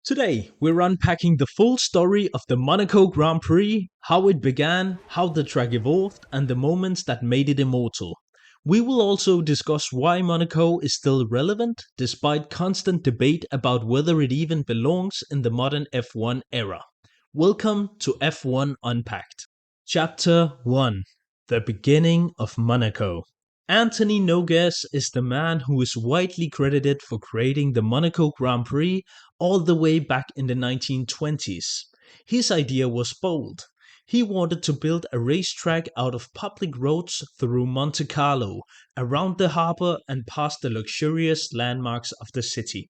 Today, we're unpacking the full story of the Monaco Grand Prix, how it began, how the track evolved, and the moments that made it immortal. We will also discuss why Monaco is still relevant despite constant debate about whether it even belongs in the modern F1 era. Welcome to F1 Unpacked. Chapter 1: The Beginning of Monaco. Anthony Nogues is the man who is widely credited for creating the Monaco Grand Prix all the way back in the 1920s. His idea was bold. He wanted to build a racetrack out of public roads through Monte Carlo, around the harbour and past the luxurious landmarks of the city.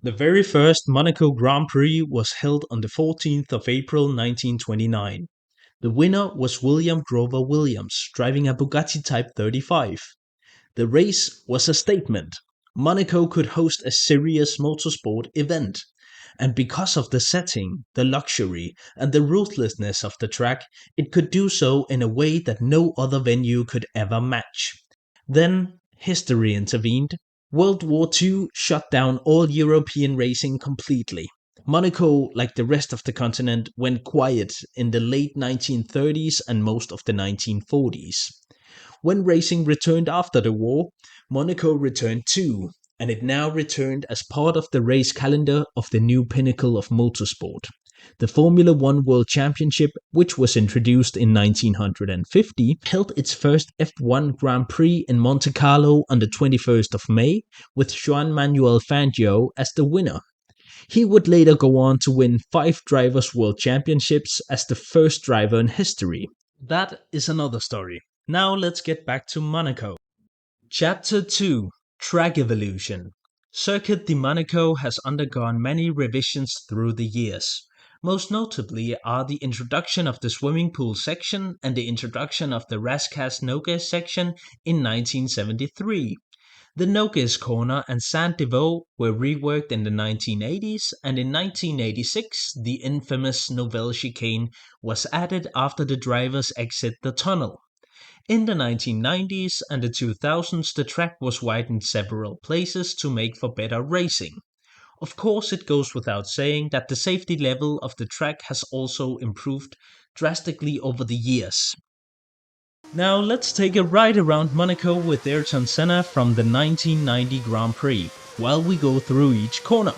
The very first Monaco Grand Prix was held on the 14th of April 1929. The winner was William Grover Williams, driving a Bugatti Type 35. The race was a statement. Monaco could host a serious motorsport event. And because of the setting, the luxury, and the ruthlessness of the track, it could do so in a way that no other venue could ever match. Then, history intervened. World War II shut down all European racing completely. Monaco, like the rest of the continent, went quiet in the late 1930s and most of the 1940s. When racing returned after the war, Monaco returned too, and it now returned as part of the race calendar of the new pinnacle of motorsport. The Formula One World Championship, which was introduced in 1950, held its first F1 Grand Prix in Monte Carlo on the 21st of May, with Juan Manuel Fangio as the winner. He would later go on to win 5 Drivers' World Championships as the first driver in history. That is another story. Now let's get back to Monaco. Chapter 2: Track Evolution. Circuit de Monaco has undergone many revisions through the years. Most notably are the introduction of the swimming pool section and the introduction of the Rascasse-Nogues section in 1973. The Nogues Corner and Saint-Devoux were reworked in the 1980s, and in 1986 the infamous Nouvelle Chicane was added after the drivers exit the tunnel. In the 1990s and the 2000s the track was widened several places to make for better racing. Of course, it goes without saying that the safety level of the track has also improved drastically over the years. Now let's take a ride around Monaco with Ayrton Senna from the 1990 Grand Prix, while we go through each corner.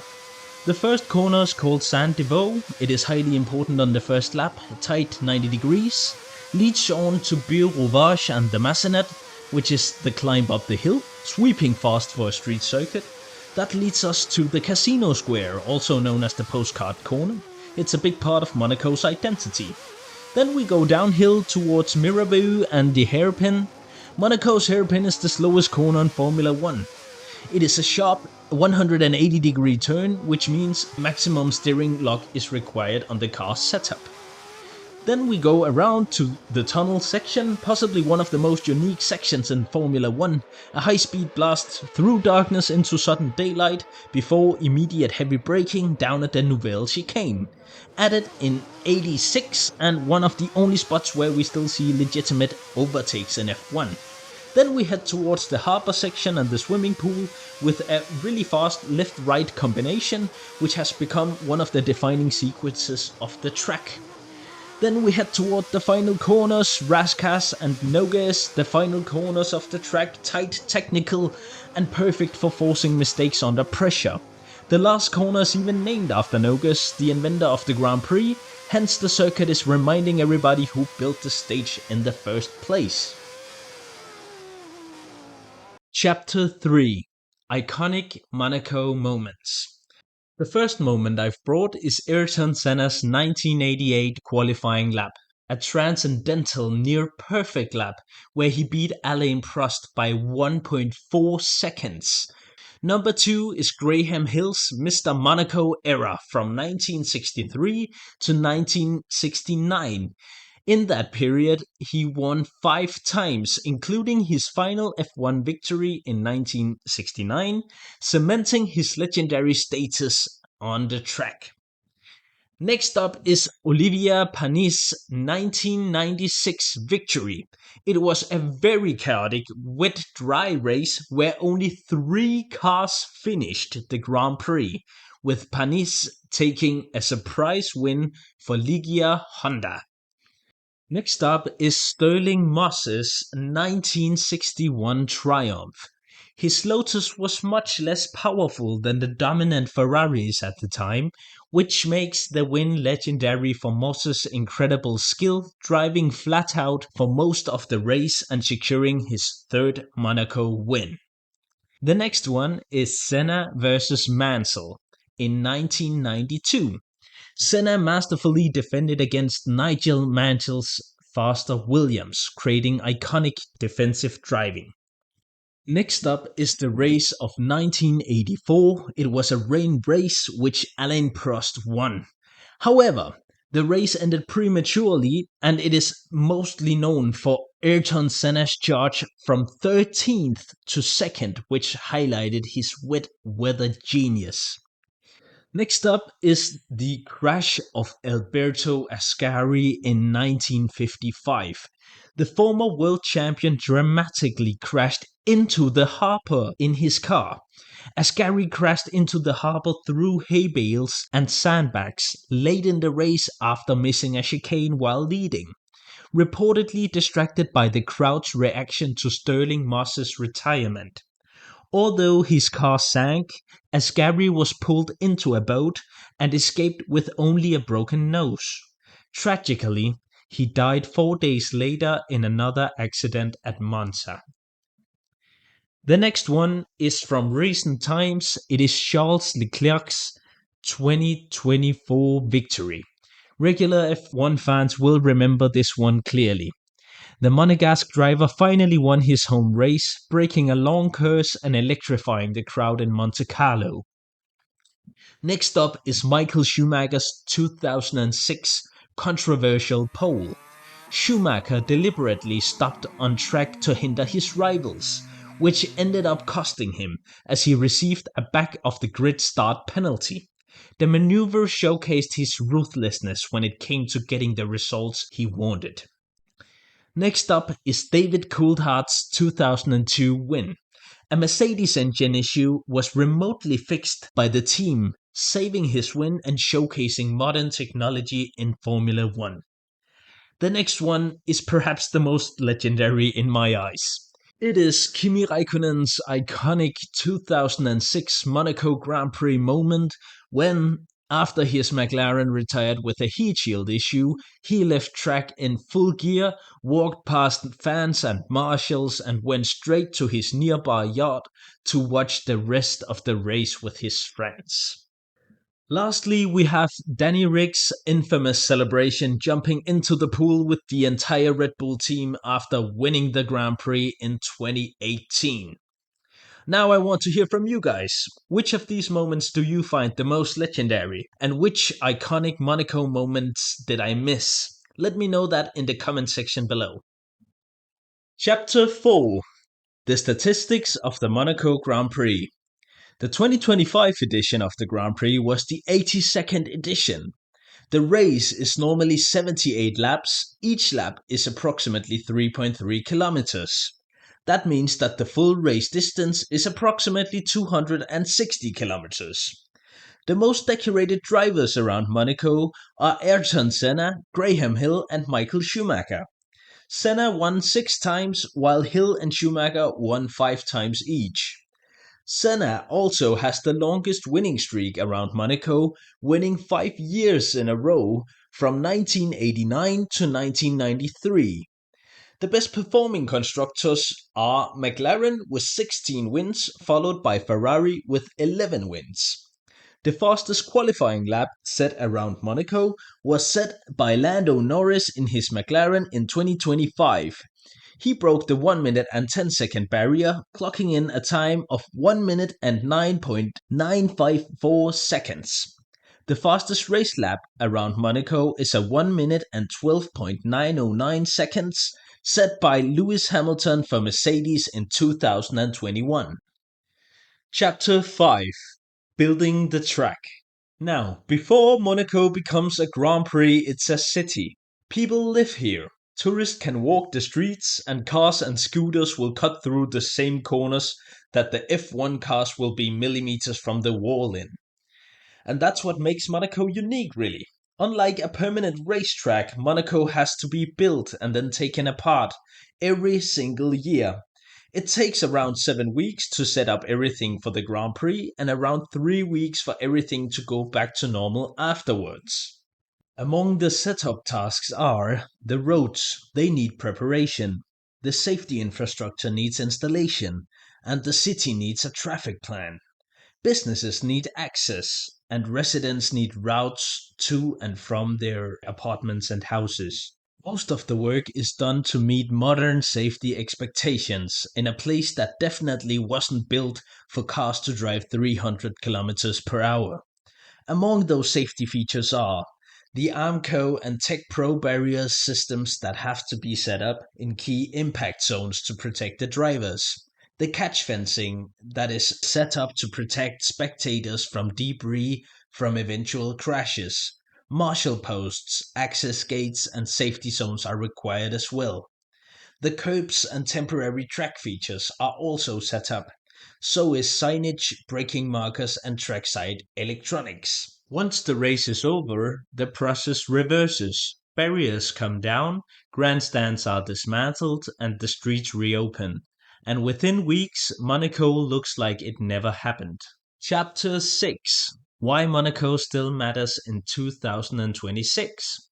The first corner is called Saint-Devoux. It is highly important on the first lap, tight 90 degrees, leads on to Beau-Rivage and the Massenet, which is the climb up the hill, sweeping fast for a street circuit. That leads us to the Casino Square, also known as the Postcard Corner. It's a big part of Monaco's identity. Then we go downhill towards Mirabeau and the hairpin. Monaco's hairpin is the slowest corner in Formula One. It is a sharp 180-degree turn, which means maximum steering lock is required on the car's setup. Then we go around to the tunnel section, possibly one of the most unique sections in Formula One. A high-speed blast through darkness into sudden daylight before immediate heavy braking down at the Nouvelle Chicane. Added in 86 and one of the only spots where we still see legitimate overtakes in F1. Then we head towards the harbour section and the swimming pool with a really fast left-right combination, which has become one of the defining sequences of the track. Then we head toward the final corners, Rascasse and Nogues, the final corners of the track, tight, technical, and perfect for forcing mistakes under pressure. The last corner is even named after Nogues, the inventor of the Grand Prix, hence the circuit is reminding everybody who built the stage in the first place. Chapter 3: Iconic Monaco Moments. The first moment I've brought is Ayrton Senna's 1988 qualifying lap, a transcendental near-perfect lap where he beat Alain Prost by 1.4 seconds. Number 2 is Graham Hill's Mr. Monaco era from 1963 to 1969. In that period, he won 5 times, including his final F1 victory in 1969, cementing his legendary status on the track. Next up is Olivier Panis' 1996 victory. It was a very chaotic, wet, dry race where only 3 cars finished the Grand Prix, with Panis taking a surprise win for Ligia Honda. Next up is Sterling Moss's 1961 triumph. His Lotus was much less powerful than the dominant Ferraris at the time, which makes the win legendary for Moss's incredible skill driving flat out for most of the race and securing his third Monaco win. The next one is Senna versus Mansell in 1992. Senna masterfully defended against Nigel Mansell's faster Williams, creating iconic defensive driving. Next up is the race of 1984. It was a rain race which Alain Prost won. However, the race ended prematurely and it is mostly known for Ayrton Senna's charge from 13th to 2nd, which highlighted his wet weather genius. Next up is the crash of Alberto Ascari in 1955. The former world champion dramatically crashed into the harbor in his car. Ascari crashed into the harbor through hay bales and sandbags late in the race after missing a chicane while leading. Reportedly distracted by the crowd's reaction to Sterling Moss's retirement. Although his car sank, Ascari was pulled into a boat and escaped with only a broken nose. Tragically, he died 4 days later in another accident at Monza. The next one is from recent times. It is Charles Leclerc's 2024 victory. Regular F1 fans will remember this one clearly. The Monegasque driver finally won his home race, breaking a long curse and electrifying the crowd in Monte Carlo. Next up is Michael Schumacher's 2006 controversial pole. Schumacher deliberately stopped on track to hinder his rivals, which ended up costing him as he received a back of the grid start penalty. The maneuver showcased his ruthlessness when it came to getting the results he wanted. Next up is David Coulthard's 2002 win. A Mercedes engine issue was remotely fixed by the team, saving his win and showcasing modern technology in Formula One. The next one is perhaps the most legendary in my eyes. It is Kimi Raikkonen's iconic 2006 Monaco Grand Prix moment when, after his McLaren retired with a heat shield issue, he left track in full gear, walked past fans and marshals, and went straight to his nearby yacht to watch the rest of the race with his friends. Lastly, we have Danny Rick's infamous celebration jumping into the pool with the entire Red Bull team after winning the Grand Prix in 2018. Now I want to hear from you guys. Which of these moments do you find the most legendary? And which iconic Monaco moments did I miss? Let me know that in the comment section below. Chapter 4: The Statistics of the Monaco Grand Prix. The 2025 edition of the Grand Prix was the 82nd edition. The race is normally 78 laps. Each lap is approximately 3.3 kilometers. That means that the full race distance is approximately 260 kilometers. The most decorated drivers around Monaco are Ayrton Senna, Graham Hill, and Michael Schumacher. Senna won 6 times, while Hill and Schumacher won 5 times each. Senna also has the longest winning streak around Monaco, winning 5 years in a row from 1989 to 1993. The best performing constructors are McLaren with 16 wins, followed by Ferrari with 11 wins. The fastest qualifying lap set around Monaco was set by Lando Norris in his McLaren in 2025. He broke the 1 minute and 10 second barrier, clocking in a time of 1 minute and 9.954 seconds. The fastest race lap around Monaco is a 1 minute and 12.909 seconds, set by Lewis Hamilton for Mercedes in 2021. Chapter 5: Building the Track. Now, before Monaco becomes a Grand Prix, it's a city. People live here. Tourists can walk the streets, and cars and scooters will cut through the same corners that the F1 cars will be millimeters from the wall in. And that's what makes Monaco unique, really. Unlike a permanent racetrack, Monaco has to be built and then taken apart every single year. It takes around 7 weeks to set up everything for the Grand Prix and around 3 weeks for everything to go back to normal afterwards. Among the setup tasks are the roads, they need preparation, the safety infrastructure needs installation, and the city needs a traffic plan. Businesses need access, and residents need routes to and from their apartments and houses. Most of the work is done to meet modern safety expectations in a place that definitely wasn't built for cars to drive 300 kilometers per hour. Among those safety features are the Armco and Tech Pro barrier systems that have to be set up in key impact zones to protect the drivers, the catch fencing that is set up to protect spectators from debris from eventual crashes. Marshal posts, access gates, and safety zones are required as well. The curbs and temporary track features are also set up. So is signage, braking markers, and trackside electronics. Once the race is over, the process reverses. Barriers come down, grandstands are dismantled, and the streets reopen. And within weeks, Monaco looks like it never happened. Chapter 6: Why Monaco Still Matters in 2026.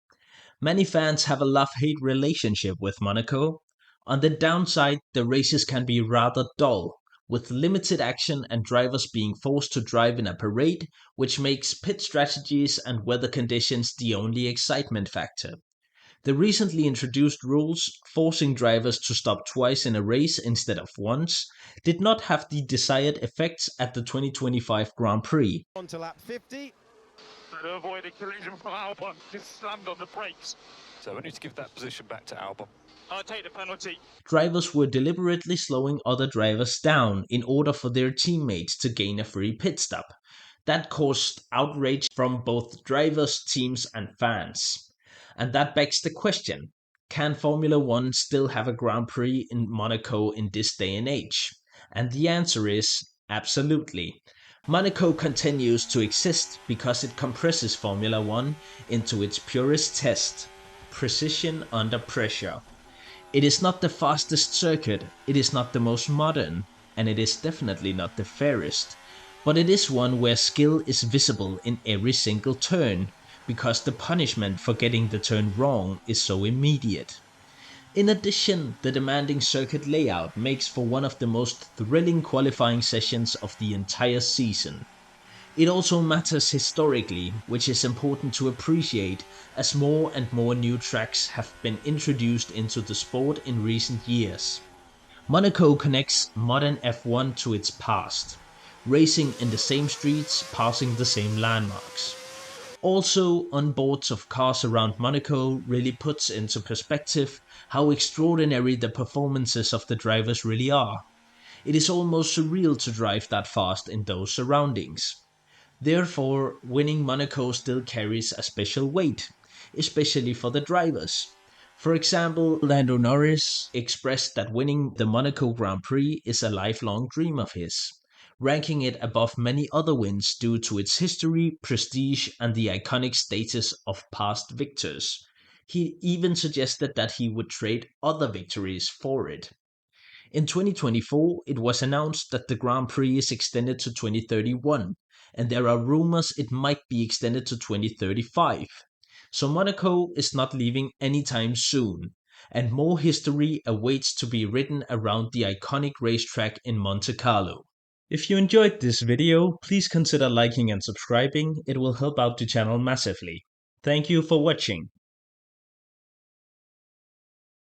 Many fans have a love-hate relationship with Monaco. On the downside, the races can be rather dull, with limited action and drivers being forced to drive in a parade, which makes pit strategies and weather conditions the only excitement factor. The recently introduced rules, forcing drivers to stop twice in a race instead of once, did not have the desired effects at the 2025 Grand Prix. On to lap 50. To avoid a collision from Albon, just slammed on the brakes. So we need to give that position back to Albon. I'll take the penalty. Drivers were deliberately slowing other drivers down in order for their teammates to gain a free pit stop. That caused outrage from both drivers, teams, and fans. And that begs the question, can Formula One still have a Grand Prix in Monaco in this day and age? And the answer is absolutely. Monaco continues to exist because it compresses Formula One into its purest test: precision under pressure. It is not the fastest circuit, it is not the most modern, and it is definitely not the fairest, but it is one where skill is visible in every single turn, because the punishment for getting the turn wrong is so immediate. In addition, the demanding circuit layout makes for one of the most thrilling qualifying sessions of the entire season. It also matters historically, which is important to appreciate as more and more new tracks have been introduced into the sport in recent years. Monaco connects modern F1 to its past, racing in the same streets, passing the same landmarks. Also, onboards of cars around Monaco really puts into perspective how extraordinary the performances of the drivers really are. It is almost surreal to drive that fast in those surroundings. Therefore, winning Monaco still carries a special weight, especially for the drivers. For example, Lando Norris expressed that winning the Monaco Grand Prix is a lifelong dream of his, ranking it above many other wins due to its history, prestige, and the iconic status of past victors. He even suggested that he would trade other victories for it. In 2024, it was announced that the Grand Prix is extended to 2031, and there are rumors it might be extended to 2035. So Monaco is not leaving anytime soon, and more history awaits to be written around the iconic racetrack in Monte Carlo. If you enjoyed this video, please consider liking and subscribing, it will help out the channel massively. Thank you for watching.